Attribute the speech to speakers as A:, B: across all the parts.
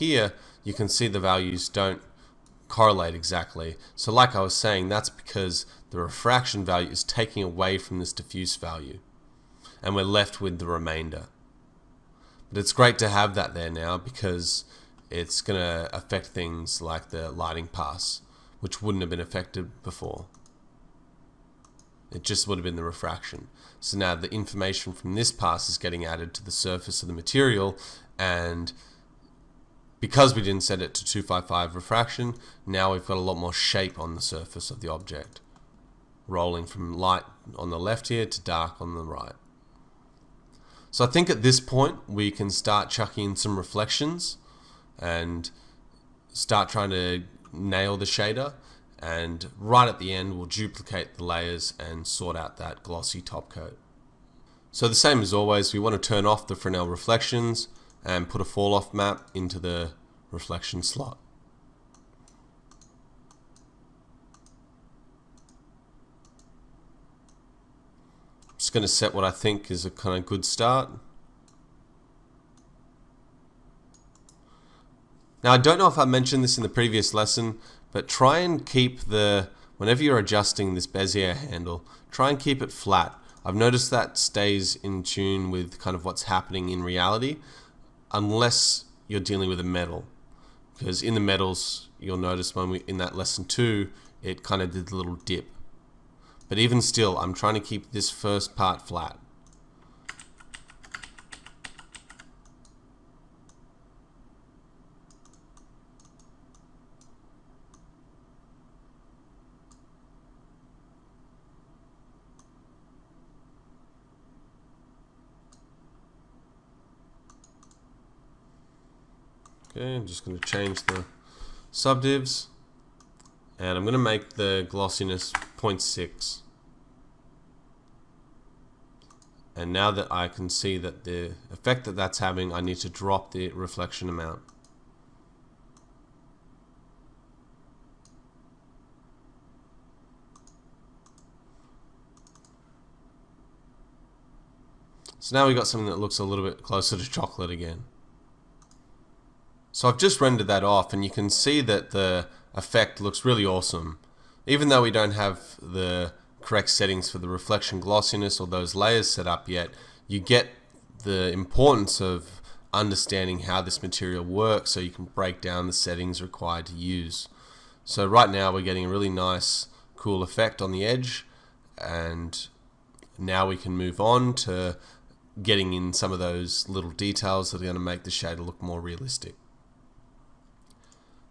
A: here, you can see the values don't correlate exactly. So like I was saying, that's because the refraction value is taking away from this diffuse value, and we're left with the remainder. But it's great to have that there now, because it's going to affect things like the lighting pass, which wouldn't have been affected before. It just would have been the refraction. So now the information from this pass is getting added to the surface of the material, and because we didn't set it to 255 refraction, now we've got a lot more shape on the surface of the object, rolling from light on the left here to dark on the right. So I think at this point we can start chucking in some reflections and start trying to nail the shader, and right at the end we'll duplicate the layers and sort out that glossy top coat. So the same as always, we want to turn off the Fresnel reflections and put a fall off map into the reflection slot. Just going to set what I think is a kind of good start. Now I don't know if I mentioned this in the previous lesson, but try and keep whenever you're adjusting this Bezier handle, try and keep it flat. I've noticed that stays in tune with kind of what's happening in reality, unless you're dealing with a metal. Because in the metals, you'll notice in that lesson 2, it kind of did a little dip. But even still, I'm trying to keep this first part flat. Okay, I'm just going to change the subdivs, and I'm going to make the glossiness 0.6. And now that I can see that the effect that that's having, I need to drop the reflection amount. So now we've got something that looks a little bit closer to chocolate again. So I've just rendered that off, and you can see that the effect looks really awesome. Even though we don't have the correct settings for the reflection glossiness or those layers set up yet, you get the importance of understanding how this material works so you can break down the settings required to use. So right now we're getting a really nice, cool effect on the edge, and now we can move on to getting in some of those little details that are going to make the shader look more realistic.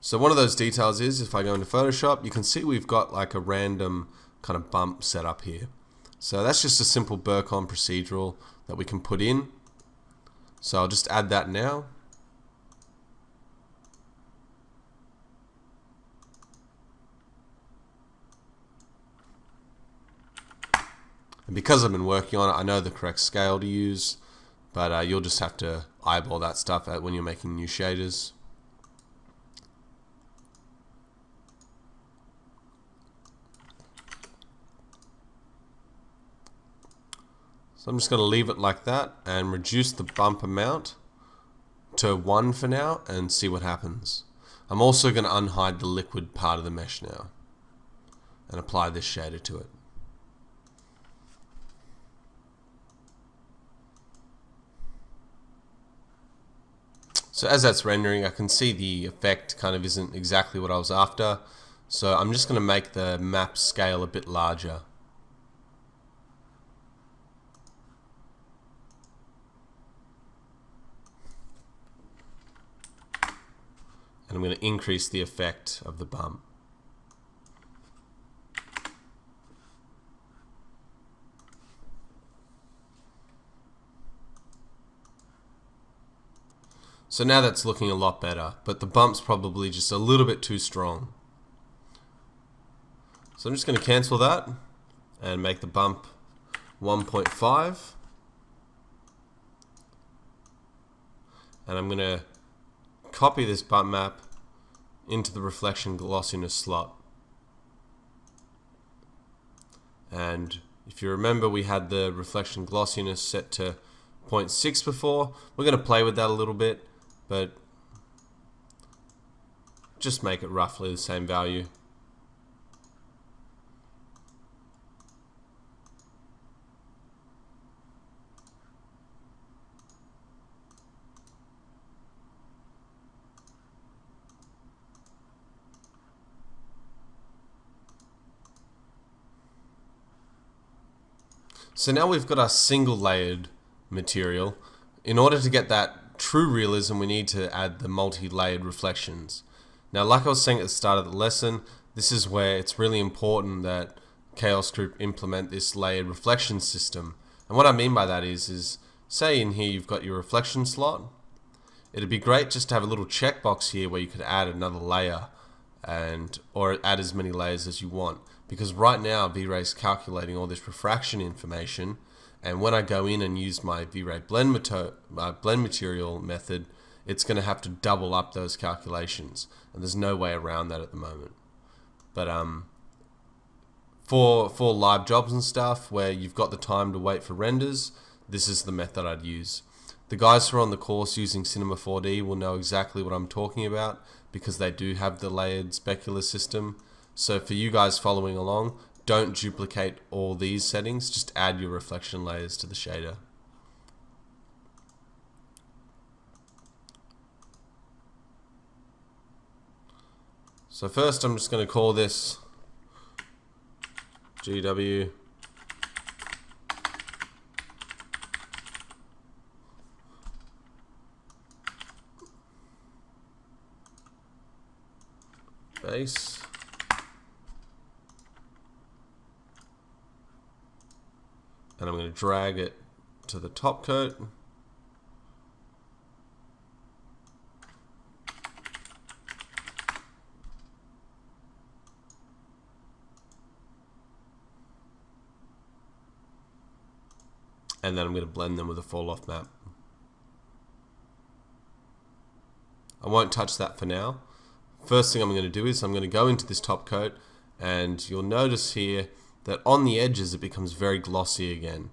A: So one of those details is, if I go into Photoshop, you can see we've got like a random kind of bump set up here. So that's just a simple Burcon procedural that we can put in. So I'll just add that now. And because I've been working on it, I know the correct scale to use, but you'll just have to eyeball that stuff out when you're making new shaders. So I'm just going to leave it like that and reduce the bump amount to 1 for now and see what happens. I'm also going to unhide the liquid part of the mesh now and apply this shader to it. So as that's rendering, I can see the effect kind of isn't exactly what I was after. So I'm just going to make the map scale a bit larger. And I'm going to increase the effect of the bump. So now that's looking a lot better, but the bump's probably just a little bit too strong. So I'm just going to cancel that and make the bump 1.5. And I'm going to copy this bump map into the reflection glossiness slot. And if you remember, we had the reflection glossiness set to 0.6 before. We're going to play with that a little bit, but just make it roughly the same value. So now we've got our single layered material. In order to get that true realism, we need to add the multi-layered reflections. Now, like I was saying at the start of the lesson, this is where it's really important that Chaos Group implement this layered reflection system. And what I mean by that is say in here you've got your reflection slot. It'd be great just to have a little checkbox here where you could add another layer or add as many layers as you want. Because right now V-Ray is calculating all this refraction information, and when I go in and use my V-Ray blend material method, it's going to have to double up those calculations, and there's no way around that at the moment. But for live jobs and stuff where you've got the time to wait for renders, this is the method I'd use. The guys who are on the course using Cinema 4D will know exactly what I'm talking about because they do have the layered specular system. So for you guys following along, don't duplicate all these settings, just add your reflection layers to the shader. So first I'm just going to call this GW base. And I'm going to drag it to the top coat. And then I'm going to blend them with a fall off map. I won't touch that for now. First thing I'm going to do is I'm going to go into this top coat, and you'll notice here that on the edges it becomes very glossy again,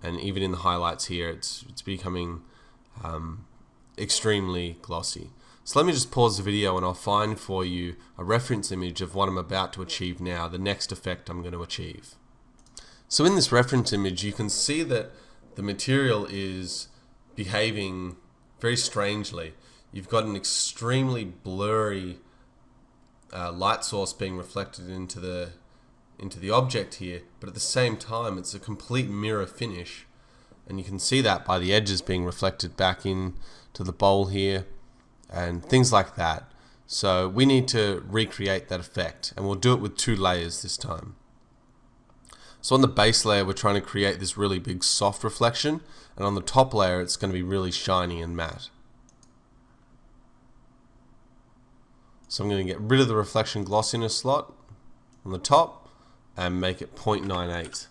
A: and even in the highlights here it's becoming extremely glossy. So let me just pause the video and I'll find for you a reference image of what I'm about to achieve now, the next effect I'm going to achieve. So in this reference image you can see that the material is behaving very strangely. You've got an extremely blurry light source being reflected into the object here, but at the same time it's a complete mirror finish, and you can see that by the edges being reflected back into the bowl here and things like that. So we need to recreate that effect, and we'll do it with 2 layers this time. So on the base layer we're trying to create this really big soft reflection, and on the top layer it's going to be really shiny and matte. So I'm going to get rid of the reflection glossiness slot on the top and make it 0.98.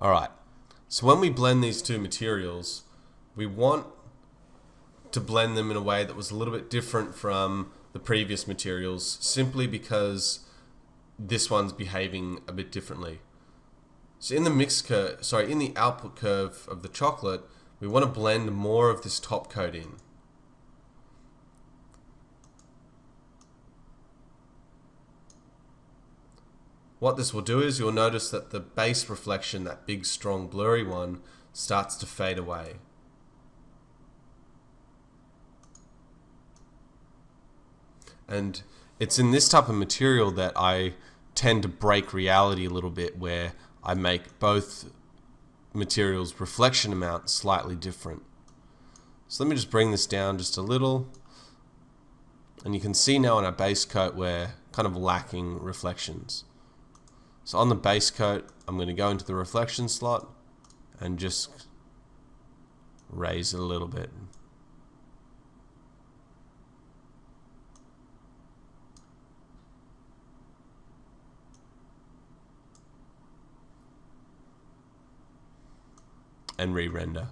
A: Alright, so when we blend these 2 materials, we want to blend them in a way that was a little bit different from the previous materials, simply because this one's behaving a bit differently. So in the in the output curve of the chocolate, we want to blend more of this top coat in. What this will do is you'll notice that the base reflection, that big, strong, blurry one, starts to fade away. And it's in this type of material that I tend to break reality a little bit, where I make both materials' reflection amount slightly different. So let me just bring this down just a little, and you can see now on our base coat we're kind of lacking reflections. So on the base coat I'm going to go into the reflection slot and just raise it a little bit. And re-render.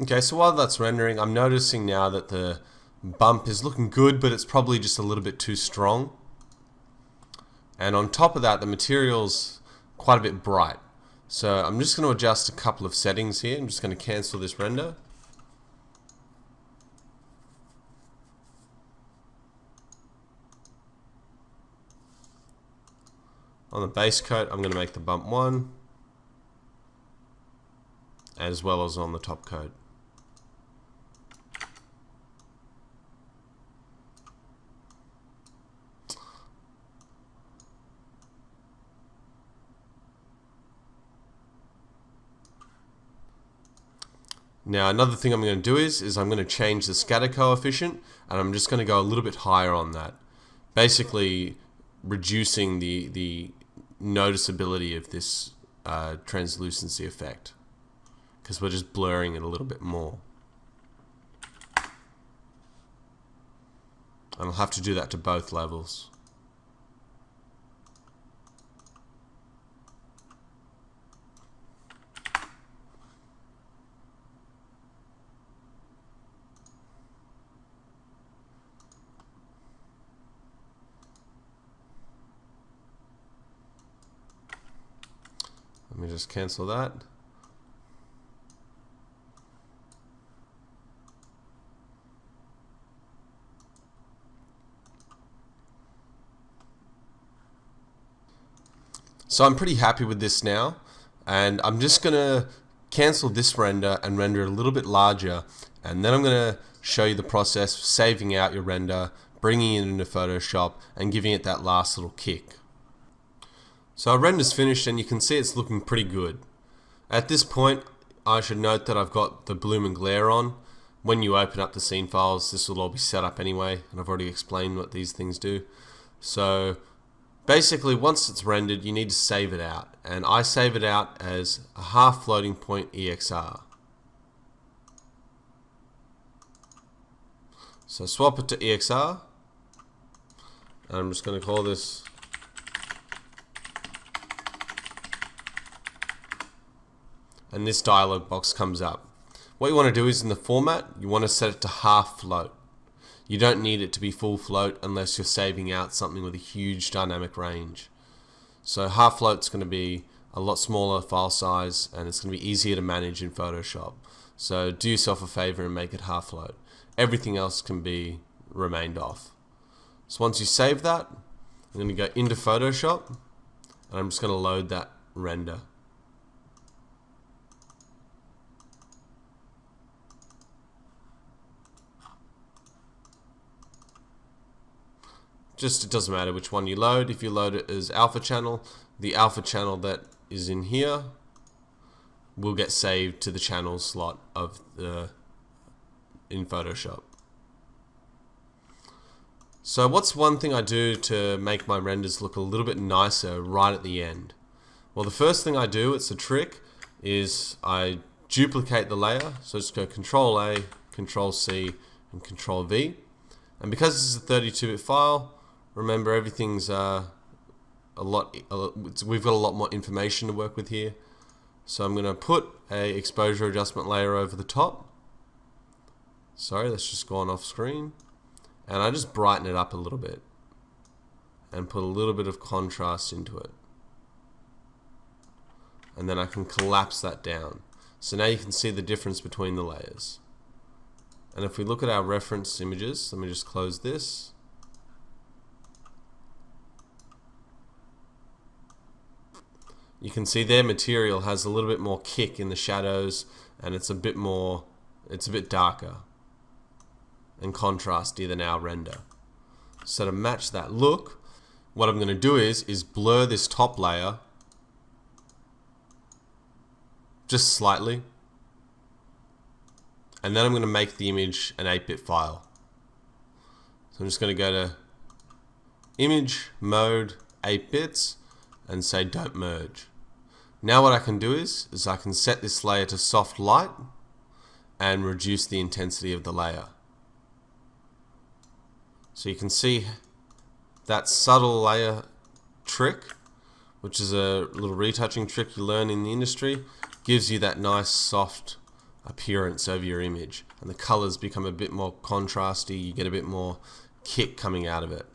A: Okay, so while that's rendering, I'm noticing now that the bump is looking good, but it's probably just a little bit too strong. And on top of that, the material's quite a bit bright. So I'm just going to adjust a couple of settings here. I'm just going to cancel this render. On the base coat, I'm going to make the bump 1, as well as on the top coat. Now another thing I'm going to do is I'm going to change the scatter coefficient, and I'm just going to go a little bit higher on that. Basically reducing the noticeability of this translucency effect, because we're just blurring it a little bit more. And I'll have to do that to both levels. Let me just cancel that. So I'm pretty happy with this now, and I'm just going to cancel this render and render it a little bit larger, and then I'm going to show you the process of saving out your render, bringing it into Photoshop, and giving it that last little kick. So our render's finished, and you can see it's looking pretty good. At this point, I should note that I've got the bloom and glare on. When you open up the scene files, this will all be set up anyway, and I've already explained what these things do. So basically, once it's rendered, you need to save it out, and I save it out as a half floating point EXR. So swap it to EXR, and I'm just going to call this and this dialog box comes up. What you want to do is in the format, you want to set it to half float. You don't need it to be full float unless you're saving out something with a huge dynamic range. So half float's going to be a lot smaller file size, and it's going to be easier to manage in Photoshop. So do yourself a favor and make it half float. Everything else can be remained off. So once you save that, I'm going to go into Photoshop, and I'm just going to load that render. Just, it doesn't matter which one you load. If you load it as alpha channel, the alpha channel that is in here will get saved to the channel slot of the in Photoshop. So what's one thing I do to make my renders look a little bit nicer right at the end? Well, the first thing I do, it's a trick, is I duplicate the layer. So just go Control A, Control C, and Control V. And because this is a 32-bit file, remember everything's we've got a lot more information to work with here. So I'm going to put a exposure adjustment layer over the top. Sorry, that's just gone off screen. And I just brighten it up a little bit and put a little bit of contrast into it. And then I can collapse that down. So now you can see the difference between the layers. And if we look at our reference images, let me just close this. You can see their material has a little bit more kick in the shadows, and it's a bit darker and contrasty than our render. So to match that look, what I'm going to do is blur this top layer just slightly, and then I'm going to make the image an 8-bit file. So I'm just going to go to Image, Mode, 8 bits, and say Don't Merge. Now what I can do is I can set this layer to soft light and reduce the intensity of the layer. So you can see that subtle layer trick, which is a little retouching trick you learn in the industry, gives you that nice soft appearance over your image, and the colors become a bit more contrasty. You get a bit more kick coming out of it.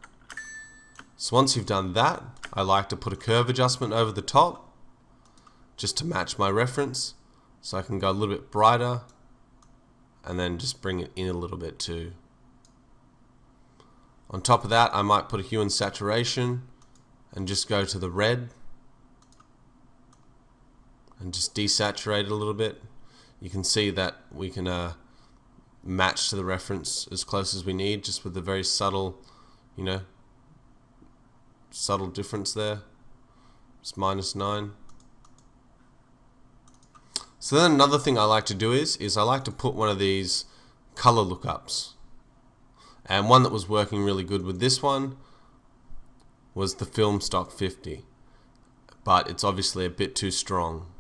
A: So once you've done that, I like to put a curve adjustment over the top just to match my reference, so I can go a little bit brighter and then just bring it in a little bit too. On top of that, I might put a hue and saturation and just go to the red and just desaturate it a little bit. You can see that we can match to the reference as close as we need, just with a very subtle, subtle difference there. It's -9. So then another thing I like to do is I like to put one of these color lookups. And one that was working really good with this one was the Film Stock 50. But it's obviously a bit too strong.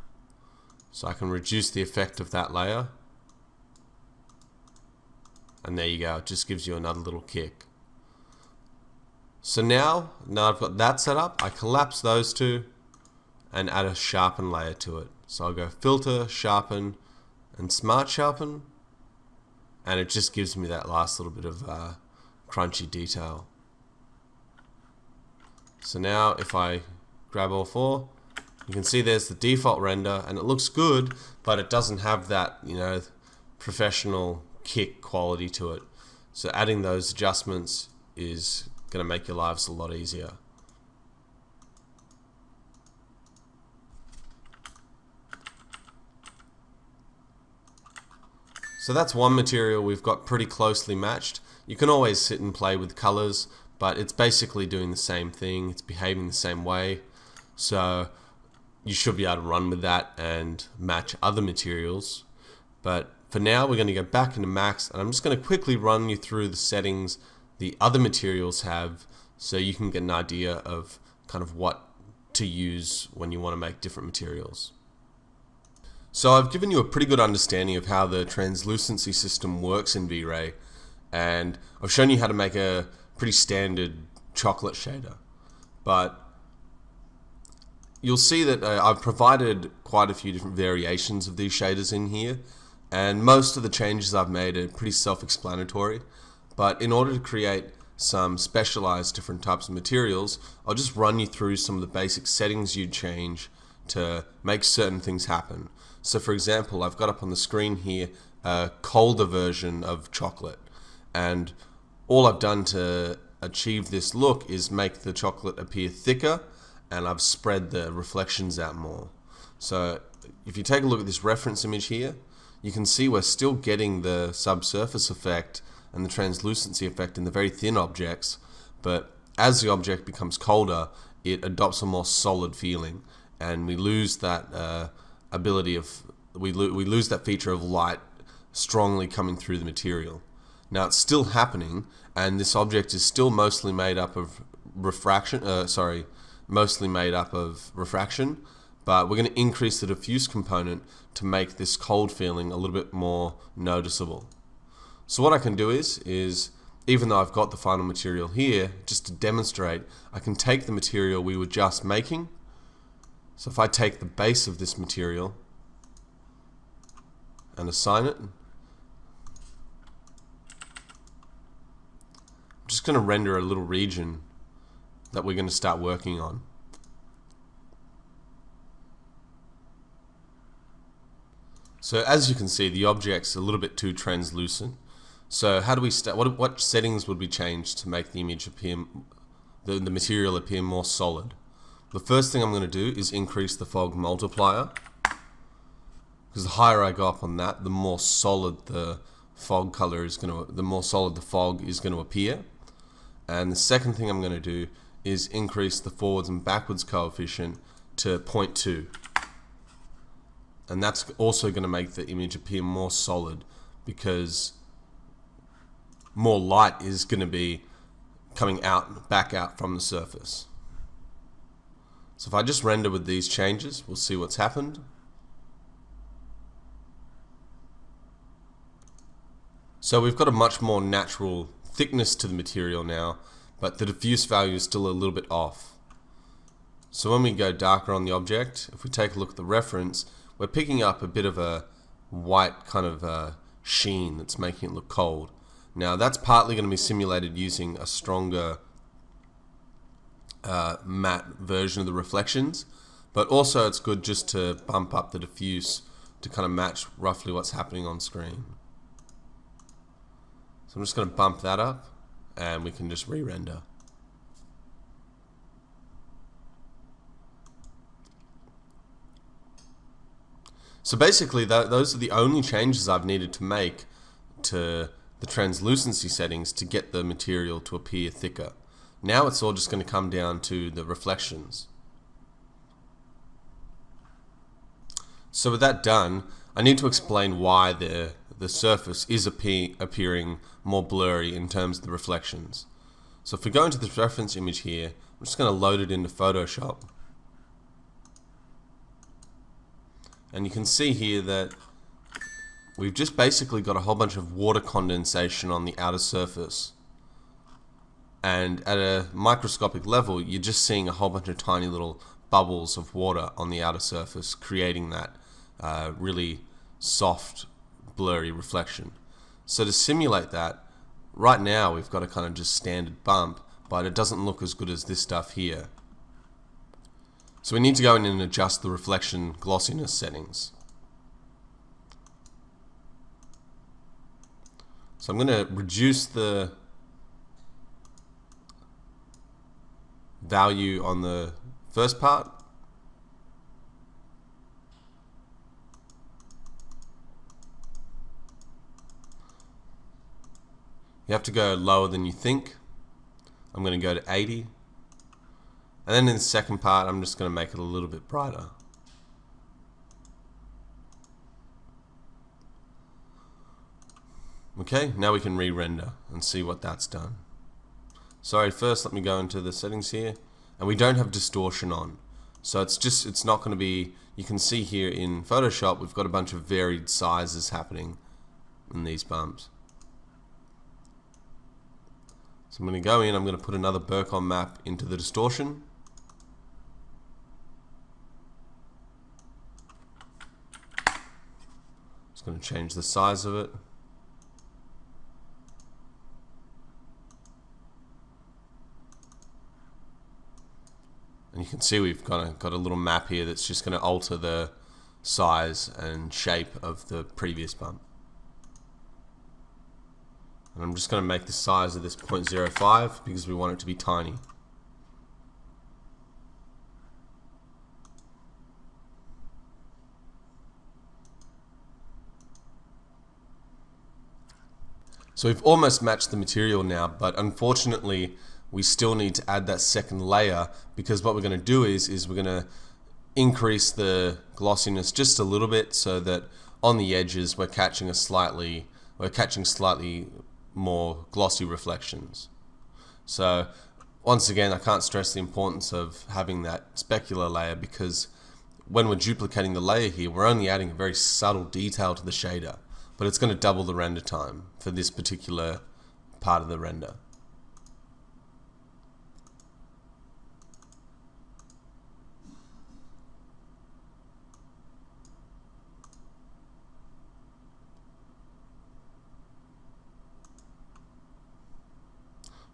A: So I can reduce the effect of that layer. And there you go, it just gives you another little kick. So now I've got that set up, I collapse those two and add a sharpen layer to it. So I'll go filter, sharpen, and smart sharpen, and it just gives me that last little bit of crunchy detail. So now if I grab all four, you can see there's the default render, and it looks good, but it doesn't have that, professional kick quality to it. So adding those adjustments is going to make your lives a lot easier. So that's one material we've got pretty closely matched. You can always sit and play with colors, but it's basically doing the same thing. It's behaving the same way. So you should be able to run with that and match other materials. But for now, we're going to go back into Max, and I'm just going to quickly run you through the settings the other materials have, so you can get an idea of kind of what to use when you want to make different materials. So I've given you a pretty good understanding of how the translucency system works in V-Ray, and I've shown you how to make a pretty standard chocolate shader. But you'll see that I've provided quite a few different variations of these shaders in here, and most of the changes I've made are pretty self-explanatory. But in order to create some specialized different types of materials, I'll just run you through some of the basic settings you'd change to make certain things happen. So for example, I've got up on the screen here a colder version of chocolate, and all I've done to achieve this look is make the chocolate appear thicker, and I've spread the reflections out more. So if you take a look at this reference image here, you can see we're still getting the subsurface effect and the translucency effect in the very thin objects, but as the object becomes colder, it adopts a more solid feeling, and we lose that ability of, we lose that feature of light strongly coming through the material. Now it's still happening, and this object is still mostly made up of refraction, but we're going to increase the diffuse component to make this cold feeling a little bit more noticeable. So what I can do is even though I've got the final material here, just to demonstrate, I can take the material we were just making. So if I take the base of this material and assign it, I'm just going to render a little region that we're going to start working on. So as you can see, the object's a little bit too translucent. So how do we start? What settings would we change to make the image appear, the material appear more solid? The first thing I'm going to do is increase the fog multiplier, because the higher I go up on that, the more solid the fog color is going to, the more solid the fog is going to appear. And the second thing I'm going to do is increase the forwards and backwards coefficient to 0.2. And that's also going to make the image appear more solid, because more light is going to be coming out, back out from the surface. So if I just render with these changes, we'll see what's happened. So we've got a much more natural thickness to the material now, but the diffuse value is still a little bit off. So when we go darker on the object, if we take a look at the reference, we're picking up a bit of a white kind of sheen that's making it look cold. Now that's partly going to be simulated using a stronger matte version of the reflections, but also it's good just to bump up the diffuse to kind of match roughly what's happening on screen. So I'm just going to bump that up and we can just re-render. So basically those are the only changes I've needed to make to the translucency settings to get the material to appear thicker. Now it's all just going to come down to the reflections. So with that done, I need to explain why the surface is appearing more blurry in terms of the reflections. So if we go into this reference image here, I'm just going to load it into Photoshop. And you can see here that we've just basically got a whole bunch of water condensation on the outer surface. And at a microscopic level, you're just seeing a whole bunch of tiny little bubbles of water on the outer surface, creating that really soft, blurry reflection. So to simulate that, right now we've got a kind of just standard bump, but it doesn't look as good as this stuff here. So we need to go in and adjust the reflection glossiness settings. So I'm going to reduce the value on the first part. You have to go lower than you think. I'm going to go to 80. And then in the second part, I'm just going to make it a little bit brighter. Okay, now we can re-render and see what that's done. Sorry, first let me go into the settings here. And we don't have distortion on. So it's not going to be, you can see here in Photoshop, we've got a bunch of varied sizes happening in these bumps. So I'm going to go in, I'm going to put another Burcon map into the distortion. Just going to change the size of it. And you can see we've got a little map here that's just going to alter the size and shape of the previous bump. And I'm just going to make the size of this 0.05 because we want it to be tiny. So we've almost matched the material now, but unfortunately we still need to add that second layer, because what we're going to do is we're going to increase the glossiness just a little bit so that on the edges we're catching slightly more glossy reflections. So once again, I can't stress the importance of having that specular layer, because when we're duplicating the layer here, we're only adding a very subtle detail to the shader, but it's going to double the render time for this particular part of the render.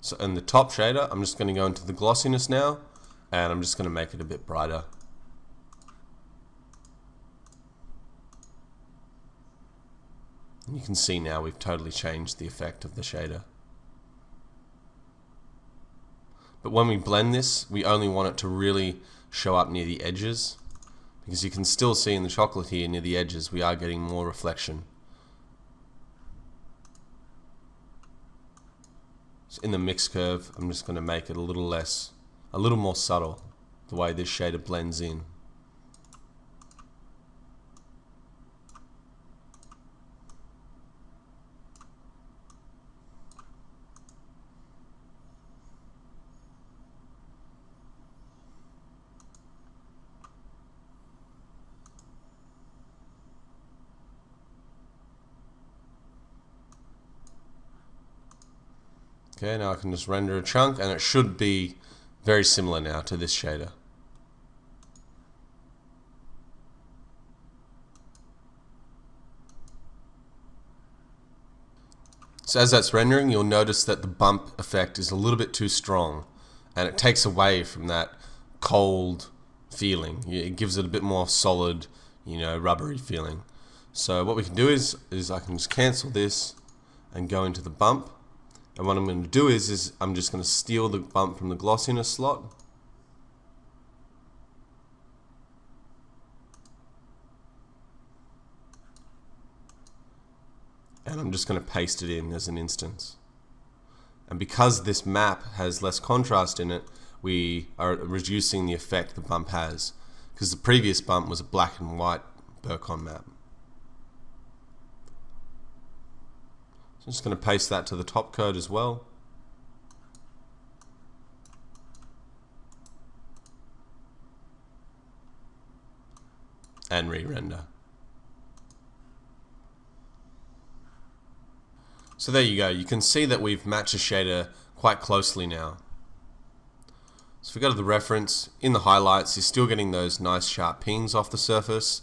A: So in the top shader, I'm just going to go into the glossiness now, and I'm just going to make it a bit brighter. And you can see now we've totally changed the effect of the shader. But when we blend this, we only want it to really show up near the edges, because you can still see in the chocolate here near the edges we are getting more reflection. In the mix curve, I'm just going to make it a little more subtle, the way this shader blends in. Okay, now I can just render a chunk, and it should be very similar now to this shader. So as that's rendering, you'll notice that the bump effect is a little bit too strong, and it takes away from that cold feeling. It gives it a bit more solid, rubbery feeling. So what we can do is I can just cancel this and go into the bump. And what I'm going to do is I'm just going to steal the bump from the glossiness slot. And I'm just going to paste it in as an instance. And because this map has less contrast in it, we are reducing the effect the bump has, because the previous bump was a black and white Burcon map. So I'm just going to paste that to the top code as well. And re-render. So there you go. You can see that we've matched the shader quite closely now. So if we go to the reference, in the highlights, you're still getting those nice sharp pings off the surface,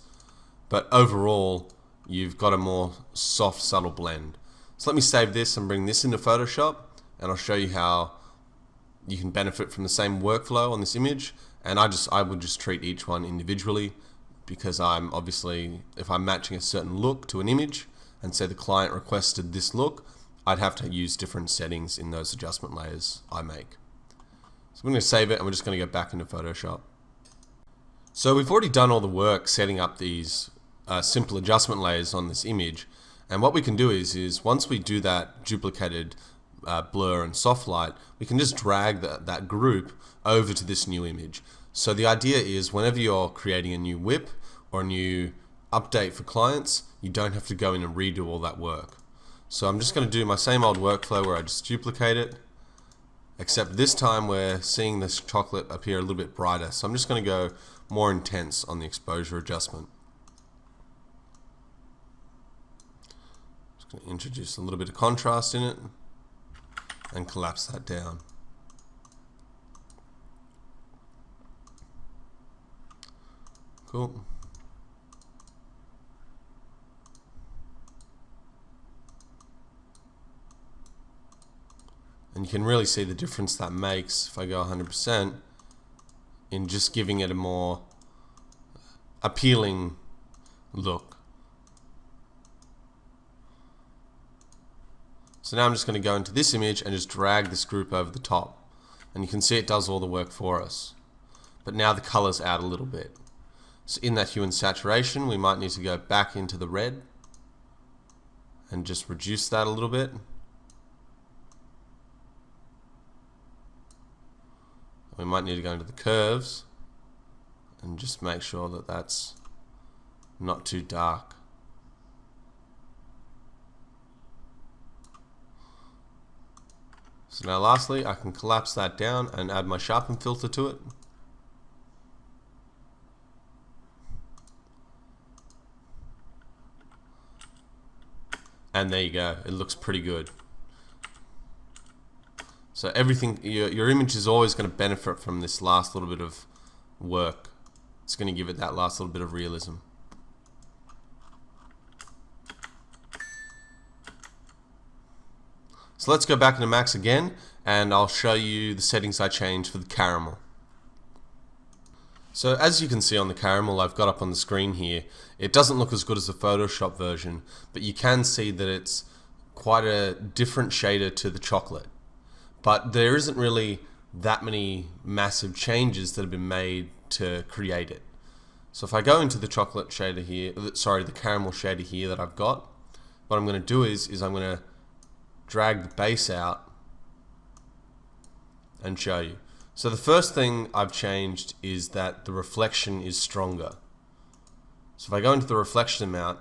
A: but overall, you've got a more soft, subtle blend. So let me save this and bring this into Photoshop, and I'll show you how you can benefit from the same workflow on this image. And I would just treat each one individually, because I'm obviously, if I'm matching a certain look to an image, and say the client requested this look, I'd have to use different settings in those adjustment layers I make. So I'm going to save it, and we're just going to go back into Photoshop. So we've already done all the work setting up these simple adjustment layers on this image, and what we can do is once we do that duplicated blur and soft light, we can just drag that group over to this new image. So the idea is whenever you're creating a new whip or a new update for clients, you don't have to go in and redo all that work. So I'm just going to do my same old workflow where I just duplicate it, except this time we're seeing this chocolate appear a little bit brighter. So I'm just going to go more intense on the exposure adjustment. Just going to introduce a little bit of contrast in it and collapse that down. Cool. And you can really see the difference that makes if I go 100% in just giving it a more appealing look. So now I'm just going to go into this image and just drag this group over the top. And you can see it does all the work for us. But now the color's out a little bit. So in that hue and saturation, we might need to go back into the red and just reduce that a little bit. We might need to go into the curves and just make sure that that's not too dark. So now lastly, I can collapse that down and add my sharpen filter to it. And there you go, it looks pretty good. So everything, your image is always going to benefit from this last little bit of work. It's going to give it that last little bit of realism. So let's go back into Max again, and I'll show you the settings I changed for the caramel. So as you can see on the caramel I've got up on the screen here, it doesn't look as good as the Photoshop version, but you can see that it's quite a different shader to the chocolate. But there isn't really that many massive changes that have been made to create it. So if I go into the chocolate shader here, sorry, the caramel shader here that I've got, what I'm going to do is I'm going to drag the base out and show you. So the first thing I've changed is that the reflection is stronger. So if I go into the reflection amount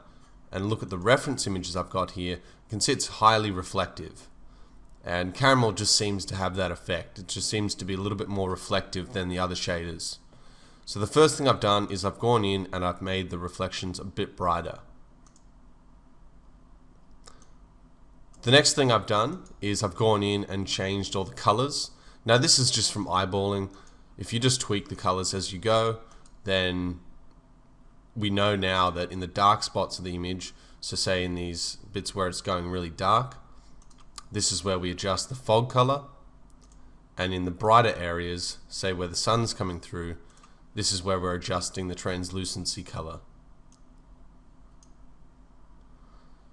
A: and look at the reference images I've got here, you can see it's highly reflective. And caramel just seems to have that effect. It just seems to be a little bit more reflective than the other shaders. So the first thing I've done is I've gone in and I've made the reflections a bit brighter. The next thing I've done is I've gone in and changed all the colors. Now this is just from eyeballing. If you just tweak the colors as you go, then we know now that in the dark spots of the image, so say in these bits where it's going really dark, this is where we adjust the fog color, and in the brighter areas, say where the sun's coming through, this is where we're adjusting the translucency color.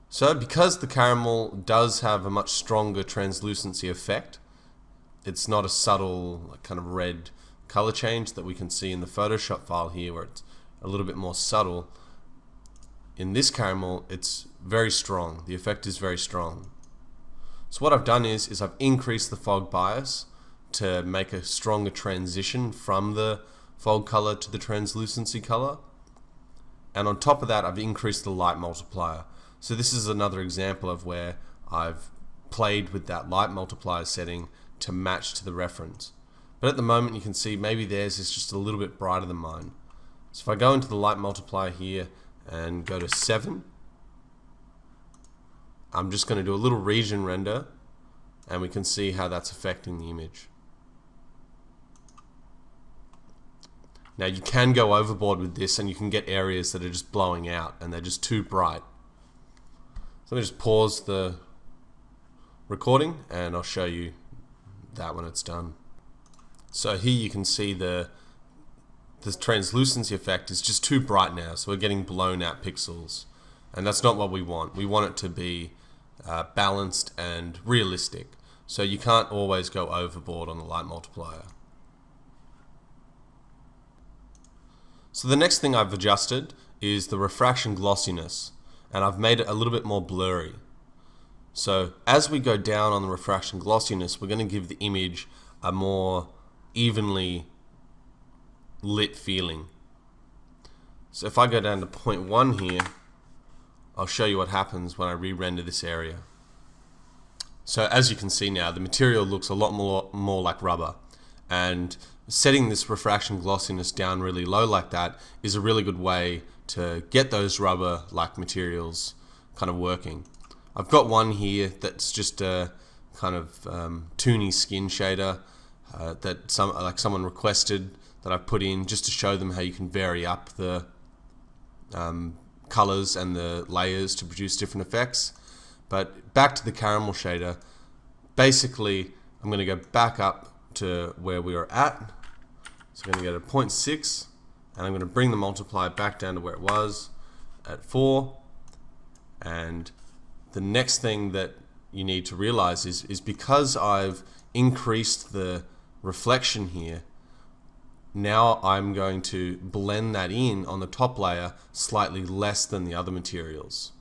A: So because the caramel does have a much stronger translucency effect, it's not a subtle kind of red color change that we can see in the Photoshop file here where it's a little bit more subtle. In this caramel, it's very strong. The effect is very strong. So what I've done is I've increased the fog bias to make a stronger transition from the fog color to the translucency color. And on top of that, I've increased the light multiplier. So this is another example of where I've played with that light multiplier setting to match to the reference. But at the moment you can see maybe theirs is just a little bit brighter than mine. So if I go into the light multiplier here and go to 7, I'm just going to do a little region render and we can see how that's affecting the image. Now you can go overboard with this and you can get areas that are just blowing out and they're just too bright. So let me just pause the recording and I'll show you that when it's done. So here you can see the translucency effect is just too bright now, so we're getting blown out pixels, and that's not what we want. We want it to be balanced and realistic, so you can't always go overboard on the light multiplier. So the next thing I've adjusted is the refraction glossiness, and I've made it a little bit more blurry. So as we go down on the refraction glossiness, we're going to give the image a more evenly lit feeling. So if I go down to 0.1 here, I'll show you what happens when I re-render this area. So as you can see now, the material looks a lot more like rubber, and setting this refraction glossiness down really low like that is a really good way to get those rubber-like materials kind of working. I've got one here that's just a kind of toony skin shader that someone requested that I've put in just to show them how you can vary up the colors and the layers to produce different effects. But back to the caramel shader, basically I'm going to go back up to where we were at. So I'm going to go to 0.6 and I'm going to bring the multiplier back down to where it was at 4. And the next thing that you need to realize is because I've increased the reflection here, now I'm going to blend that in on the top layer slightly less than the other materials.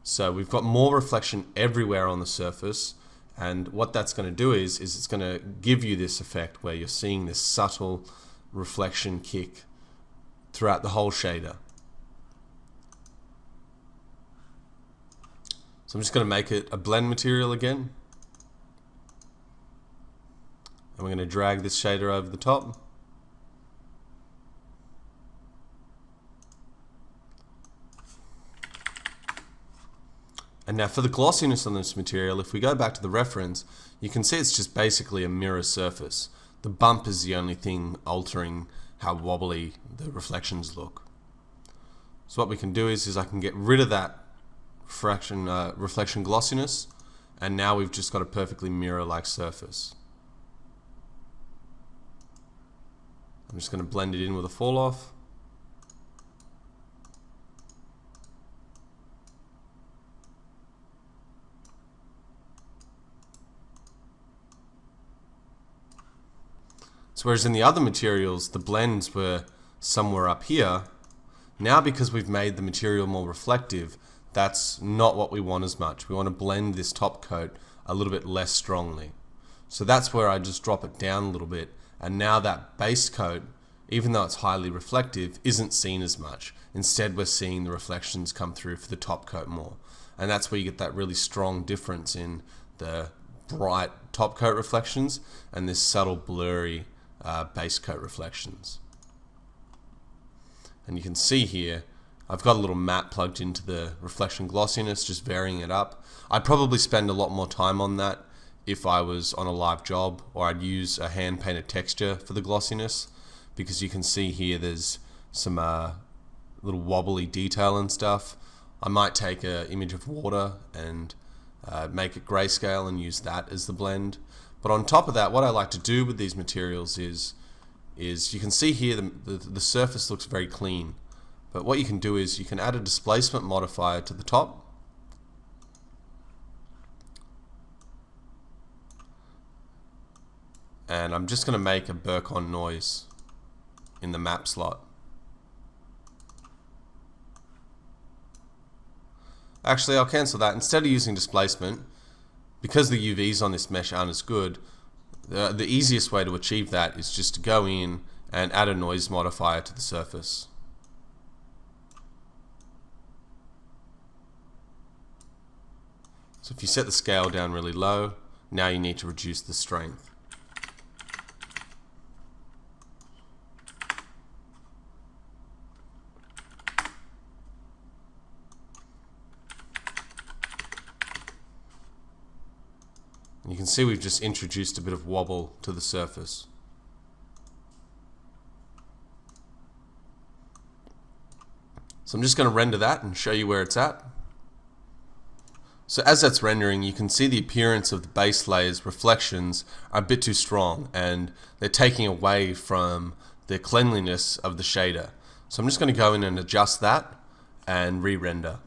A: So we've got more reflection everywhere on the surface, and what that's going to do is it's going to give you this effect where you're seeing this subtle reflection kick throughout the whole shader. So I'm just going to make it a blend material again, and we're going to drag this shader over the top. And now for the glossiness on this material, if we go back to the reference, you can see it's just basically a mirror surface. The bump is the only thing altering how wobbly the reflections look. So what we can do is I can get rid of that reflection glossiness, and now we've just got a perfectly mirror-like surface. I'm just going to blend it in with a fall off. So whereas in the other materials, the blends were somewhere up here, now because we've made the material more reflective, that's not what we want as much. We want to blend this top coat a little bit less strongly. So that's where I just drop it down a little bit, and now that base coat, even though it's highly reflective, isn't seen as much. Instead, we're seeing the reflections come through for the top coat more. And that's where you get that really strong difference in the bright top coat reflections and this subtle blurry base coat reflections. And you can see here I've got a little matte plugged into the reflection glossiness, just varying it up. I'd probably spend a lot more time on that if I was on a live job, or I'd use a hand painted texture for the glossiness, because you can see here there's some little wobbly detail and stuff. I might take an image of water and make it grayscale and use that as the blend. But on top of that, what I like to do with these materials is you can see here the surface looks very clean. But what you can do is you can add a displacement modifier to the top. And I'm just going to make a Burcon noise in the map slot. Actually, I'll cancel that. Instead of using displacement, because the UVs on this mesh aren't as good, the easiest way to achieve that is just to go in and add a noise modifier to the surface. So if you set the scale down really low, now you need to reduce the strength. And you can see we've just introduced a bit of wobble to the surface. So I'm just going to render that and show you where it's at. So as that's rendering, you can see the appearance of the base layer's reflections are a bit too strong, and they're taking away from the cleanliness of the shader. So I'm just going to go in and adjust that and re-render.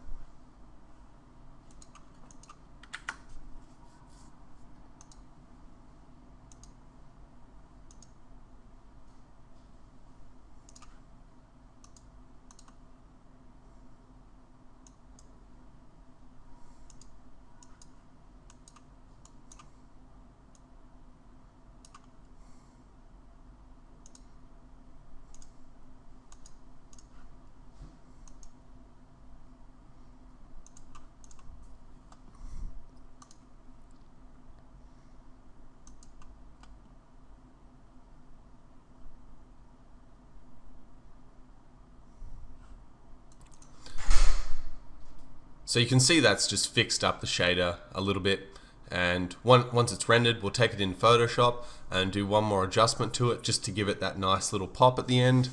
A: So you can see that's just fixed up the shader a little bit, and once it's rendered, we'll take it in Photoshop and do one more adjustment to it just to give it that nice little pop at the end,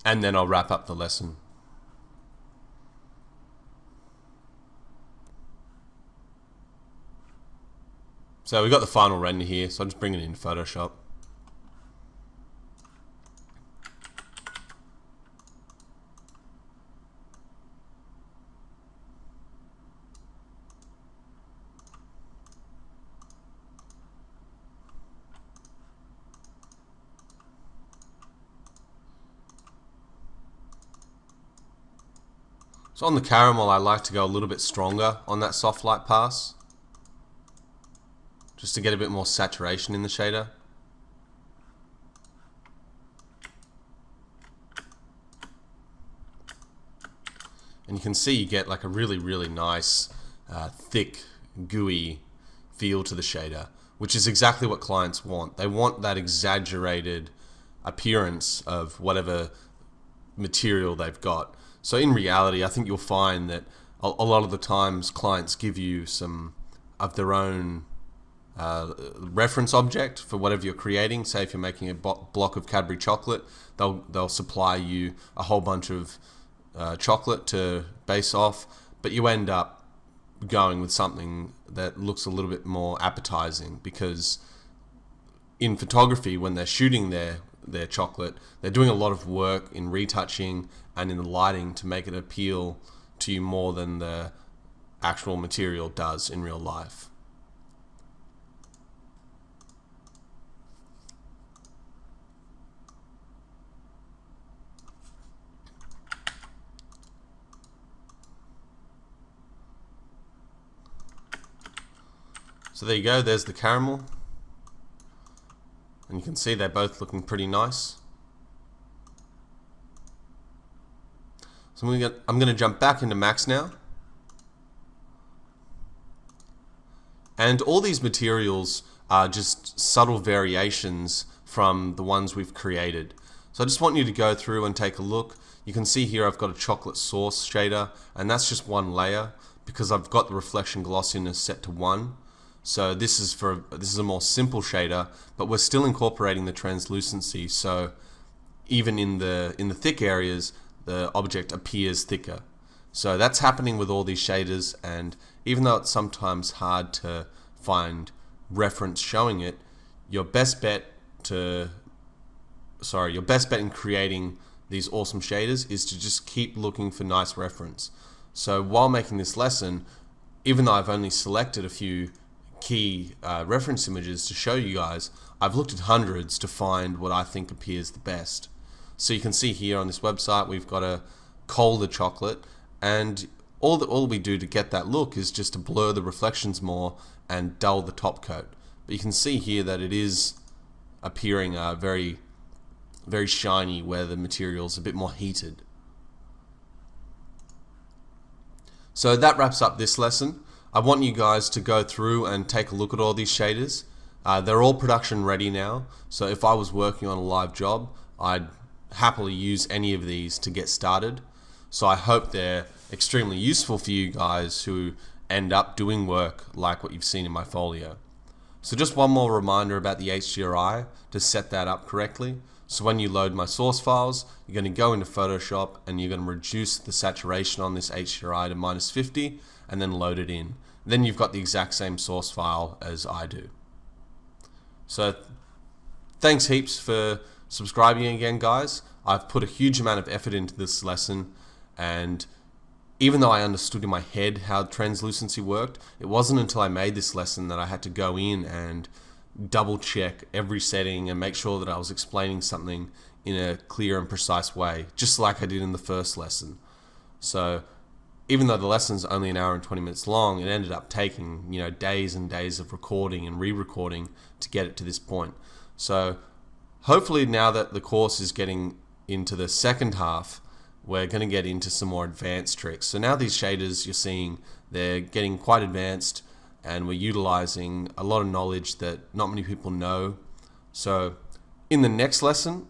A: and then I'll wrap up the lesson. So we've got the final render here, so I'll just bring it in Photoshop. So on the caramel, I like to go a little bit stronger on that soft light pass, just to get a bit more saturation in the shader. And you can see you get like a really, really nice, thick, gooey feel to the shader, which is exactly what clients want. They want that exaggerated appearance of whatever material they've got. So in reality, I think you'll find that a lot of the times clients give you some of their own reference object for whatever you're creating. Say if you're making a block of Cadbury chocolate, they'll supply you a whole bunch of chocolate to base off, but you end up going with something that looks a little bit more appetizing, because in photography, when they're shooting their chocolate, they're doing a lot of work in retouching and in the lighting to make it appeal to you more than the actual material does in real life. So there you go, there's the caramel. And you can see they're both looking pretty nice. So I'm going to jump back into Max now. And all these materials are just subtle variations from the ones we've created. So I just want you to go through and take a look. You can see here I've got a chocolate sauce shader, and that's just one layer because I've got the reflection glossiness set to 1. So this is a more simple shader, but we're still incorporating the translucency. So even in the thick areas, the object appears thicker. So that's happening with all these shaders, and even though it's sometimes hard to find reference showing it, your best bet in creating these awesome shaders is to just keep looking for nice reference. So while making this lesson, even though I've only selected a few key reference images to show you guys, I've looked at hundreds to find what I think appears the best. So you can see here on this website we've got a Calder chocolate, and all we do to get that look is just to blur the reflections more and dull the top coat. But you can see here that it is appearing very, very shiny where the material's a bit more heated. So that wraps up this lesson. I want you guys to go through and take a look at all these shaders. They're all production ready now, so if I was working on a live job, I'd happily use any of these to get started. So I hope they're extremely useful for you guys who end up doing work like what you've seen in my folio. So just one more reminder about the HDRI to set that up correctly. So when you load my source files, you're going to go into Photoshop and you're going to reduce the saturation on this HDRI to -50 and then load it in. Then you've got the exact same source file as I do. So thanks heaps for subscribing again, guys. I've put a huge amount of effort into this lesson, and even though I understood in my head how translucency worked, it wasn't until I made this lesson that I had to go in and double check every setting and make sure that I was explaining something in a clear and precise way, just like I did in the first lesson. So even though the lesson's only an hour and 20 minutes long, it ended up taking, days and days of recording and re-recording to get it to this point. So hopefully now that the course is getting into the second half, we're going to get into some more advanced tricks. So now these shaders you're seeing, they're getting quite advanced, and we're utilizing a lot of knowledge that not many people know. So in the next lesson,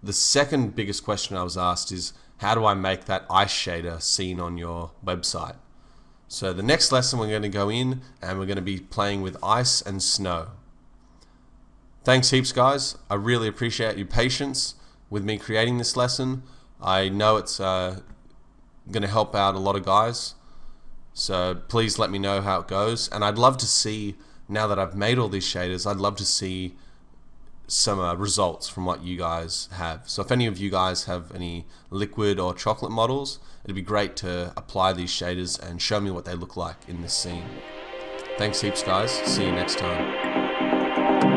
A: the second biggest question I was asked is, how do I make that ice shader seen on your website? So the next lesson we're going to go in and we're going to be playing with ice and snow. Thanks heaps, guys. I really appreciate your patience with me creating this lesson. I know it's going to help out a lot of guys, so please let me know how it goes. And I'd love to see, now that I've made all these shaders, I'd love to see some results from what you guys have. So if any of you guys have any liquid or chocolate models, it'd be great to apply these shaders and show me what they look like in this scene. Thanks heaps, guys. See you next time.